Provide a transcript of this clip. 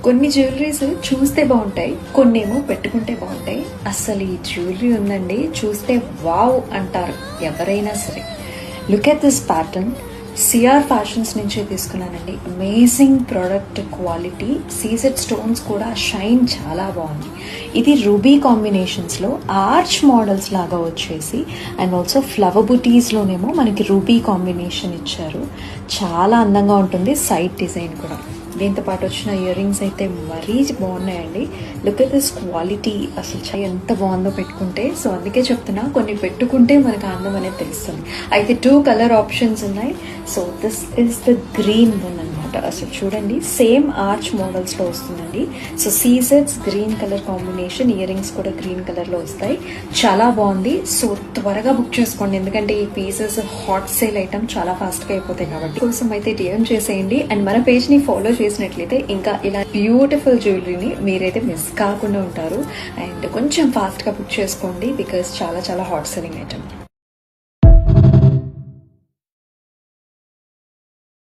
కొన్ని జ్యువెలరీస్ చూస్తే బాగుంటాయి, కొన్నేమో పెట్టుకుంటే బాగుంటాయి. అసలు ఈ జ్యువెలరీ ఉందండి, చూస్తే వావ్ అంటారు ఎవరైనా సరే. Look at this pattern. CR fashions నుంచే తీసుకున్నానండి. Amazing product quality. CZ stones కూడా షైన్ చాలా బాగుంది. ఇది రూబీ కాంబినేషన్స్లో ఆర్చ్ మోడల్స్ లాగా వచ్చేసి అండ్ ఆల్సో ఫ్లవర్ బుటీస్లోనేమో మనకి రూబీ కాంబినేషన్ ఇచ్చారు. చాలా అందంగా ఉంటుంది. సైడ్ డిజైన్ కూడా. దీంతో పాటు వచ్చిన ఇయర్ రింగ్స్ అయితే మరీ బాగున్నాయండి. Look at this quality. అసలు ఎంత బాగుందో పెట్టుకుంటే. సో అందుకే చెప్తున్నా, కొన్ని పెట్టుకుంటే మనకు అందం అనేది తెలుస్తుంది. అయితే 2 కలర్ ఆప్షన్స్ ఉన్నాయి. So this is the green one అనమాట. అసలు చూడండి, సేమ్ ఆర్చ్ మోడల్స్లో వస్తుందండి. సో సీజెడ్స్ green colour combination, earrings కూడా గ్రీన్ కలర్లో వస్తాయి. చాలా బాగుంది. సో త్వరగా బుక్ చేసుకోండి, ఎందుకంటే ఈ పీసెస్ హాట్ సేల్ ఐటమ్ చాలా ఫాస్ట్గా అయిపోతాయి కాబట్టి. కోసం అయితే డిఎం చేసేయండి. అండ్ మన పేజ్ని ఫాలో చేసినట్లయితే ఇంకా ఇలా బ్యూటిఫుల్ జ్యువెలరీని మీరైతే మిస్ కాకుండా ఉంటారు. అండ్ కొంచెం ఫాస్ట్గా బుక్ చేసుకోండి, బికాస్ చాలా చాలా హాట్ సెల్లింగ్ ఐటమ్.